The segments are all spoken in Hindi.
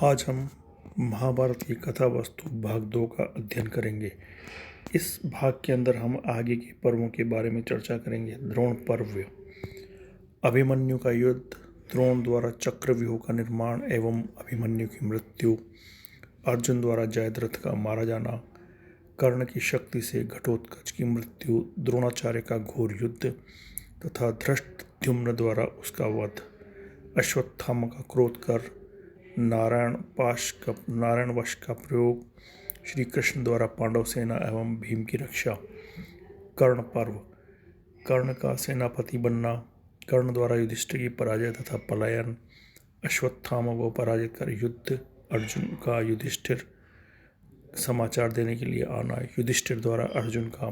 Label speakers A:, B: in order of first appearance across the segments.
A: आज हम महाभारत की कथा वस्तु भाग 2 का अध्ययन करेंगे। इस भाग के अंदर हम आगे के पर्वों के बारे में चर्चा करेंगे। द्रोण पर्व, अभिमन्यु का युद्ध, द्रोण द्वारा चक्रव्यूह का निर्माण एवं अभिमन्यु की मृत्यु, अर्जुन द्वारा जयद्रथ का मारा जाना, कर्ण की शक्ति से घटोत्कच की मृत्यु, द्रोणाचार्य का घोर युद्ध तथा धृष्टद्युम्न द्वारा उसका वध, अश्वत्थामा का क्रोध कर नारायण वश का प्रयोग, श्री कृष्ण द्वारा पांडव सेना एवं भीम की रक्षा। कर्ण पर्व, कर्ण का सेनापति बनना, कर्ण द्वारा युधिष्ठिर की पराजय तथा पलायन, अश्वत्थामा को पराजित कर युद्ध, अर्जुन का युधिष्ठिर समाचार देने के लिए आना, युधिष्ठिर द्वारा अर्जुन का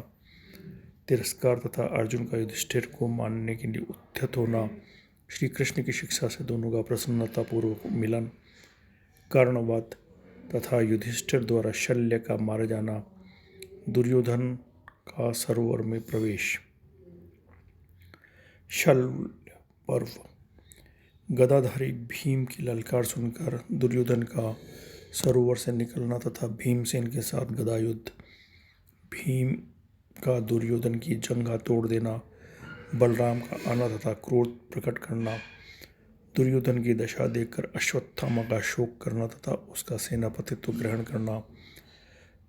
A: तिरस्कार तथा अर्जुन का युधिष्ठिर को मानने के लिए उद्यत होना, श्री कृष्ण की शिक्षा से दोनों का प्रसन्नतापूर्वक मिलन, कर्णवध तथा युधिष्ठिर द्वारा शल्य का मारा जाना, दुर्योधन का सरोवर में प्रवेश। शल्य पर्व, गदाधारी भीम की ललकार सुनकर दुर्योधन का सरोवर से निकलना तथा भीमसेन के साथ गदा युद्ध, भीम का दुर्योधन की जंघा तोड़ देना, बलराम का आना तथा क्रोध प्रकट करना, दुर्योधन की दशा देखकर अश्वत्थामा का शोक करना तथा उसका सेनापतित्व ग्रहण करना।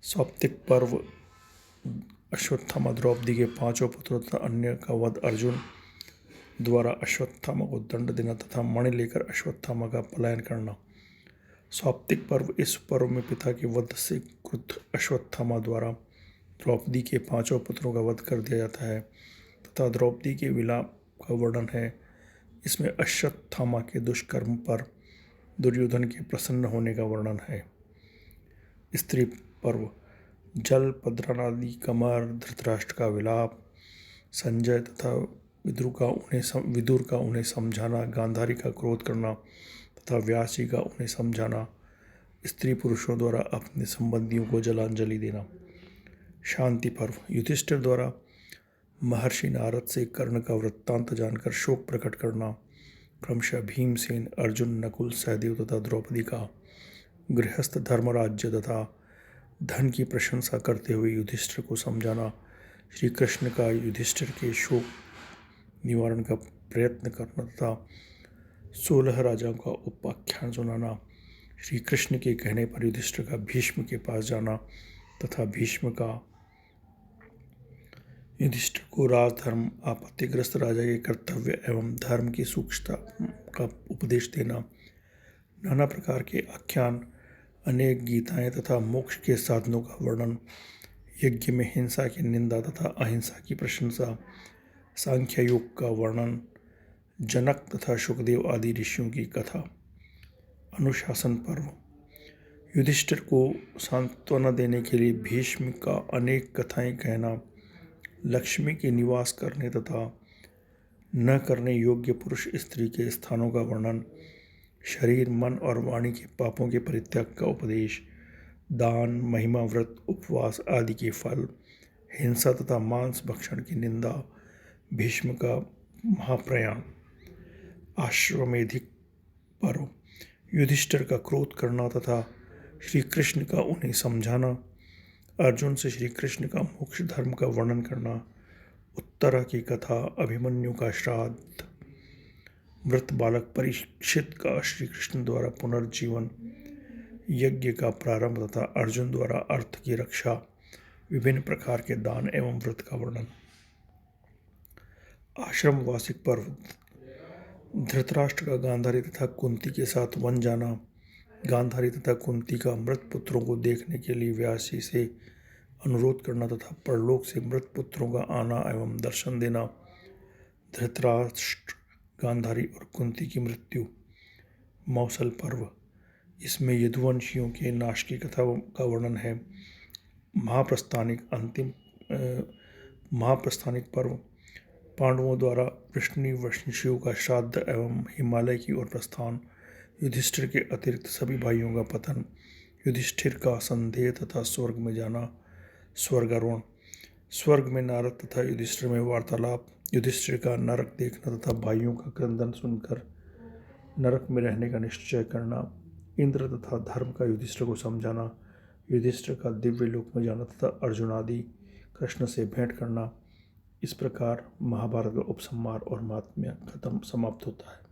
A: सौप्तिक पर्व, अश्वत्थामा द्रौपदी के 5 पुत्रों तथा अन्य का वध, अर्जुन द्वारा अश्वत्थामा को दंड देना तथा मणि लेकर अश्वत्थामा का पलायन करना। सौप्तिक पर्व, इस पर्व में पिता के वध से क्रुद्ध अश्वत्थामा द्वारा द्रौपदी के 5 पुत्रों का वध कर दिया जाता है तथा द्रौपदी के विलाप का वर्णन है। इसमें अश्वत्थामा के दुष्कर्म पर दुर्योधन के प्रसन्न होने का वर्णन है। स्त्री पर्व, जल पद्रनादि कमर, धृतराष्ट्र का विलाप, संजय तथा विदुर का उन्हें समझाना, गांधारी का क्रोध करना तथा व्यास जी का उन्हें समझाना, स्त्री पुरुषों द्वारा अपने संबंधियों को जलांजलि देना। शांति पर्व, युधिष्ठिर द्वारा महर्षि नारद से कर्ण का वृत्तांत जानकर शोक प्रकट करना, क्रमशः भीमसेन, अर्जुन, नकुल, सहदेव तथा द्रौपदी का गृहस्थ धर्मराज्य तथा धन की प्रशंसा करते हुए युधिष्ठिर को समझाना, श्री कृष्ण का युधिष्ठिर के शोक निवारण का प्रयत्न करना तथा 16 राजाओं का उपाख्यान सुनाना, श्री कृष्ण के कहने पर युधिष्ठिर का भीष्म के पास जाना तथा भीष्म का युधिष्ठिर को राजधर्म, आपत्तिग्रस्त राजा के कर्तव्य एवं धर्म की सूक्ष्मता का उपदेश देना, नाना प्रकार के आख्यान, अनेक गीताएं तथा मोक्ष के साधनों का वर्णन, यज्ञ में हिंसा की निंदा तथा अहिंसा की प्रशंसा, सांख्य योग का वर्णन, जनक तथा सुखदेव आदि ऋषियों की कथा। अनुशासन पर्व, युधिष्ठिर को सांत्वना देने के लिए भीष्म का अनेक कथाएं कहना, लक्ष्मी के निवास करने तथा न करने योग्य पुरुष स्त्री के स्थानों का वर्णन, शरीर, मन और वाणी के पापों के परित्याग का उपदेश, दान, महिमा, व्रत, उपवास आदि के फल, हिंसा तथा मांस भक्षण की निंदा, भीष्म का महाप्रयाण। आश्वमेधिक पर्व, युधिष्ठिर का क्रोध करना तथा श्री कृष्ण का उन्हें समझाना, अर्जुन से श्री कृष्ण का मोक्ष धर्म का वर्णन करना, उत्तरा की कथा, अभिमन्यु का श्राद्ध, मृत बालक परीक्षित का श्री कृष्ण द्वारा पुनर्जीवन, यज्ञ का प्रारंभ तथा अर्जुन द्वारा अर्थ की रक्षा, विभिन्न प्रकार के दान एवं व्रत का वर्णन। आश्रम वासिक पर्व, धृतराष्ट्र का गांधारी तथा कुंती के साथ वन जाना, गांधारी तथा कुंती का मृत पुत्रों को देखने के लिए व्यास जी से अनुरोध करना तथा परलोक से मृत पुत्रों का आना एवं दर्शन देना, धृतराष्ट्र, गांधारी और कुंती की मृत्यु। मौसल पर्व, इसमें यदुवंशियों के नाश की कथा का वर्णन है। महाप्रस्थानिक पर्व, पांडवों द्वारा वृष्णिवंशियों का श्राद्ध एवं हिमालय की ओर प्रस्थान, युधिष्ठिर के अतिरिक्त सभी भाइयों का पतन, युधिष्ठिर का संदेह तथा स्वर्ग में जाना, स्वर्गारोहण, स्वर्ग में नारद तथा युधिष्ठिर में वार्तालाप, युधिष्ठिर का नरक देखना तथा भाइयों का क्रंदन सुनकर नरक में रहने का निश्चय करना, इंद्र तथा धर्म का युधिष्ठिर को समझाना, युधिष्ठिर का दिव्य लोक में जाना तथा अर्जुन आदि कृष्ण से भेंट करना। इस प्रकार महाभारत का उपसंहार और महात्म्य खत्म समाप्त होता है।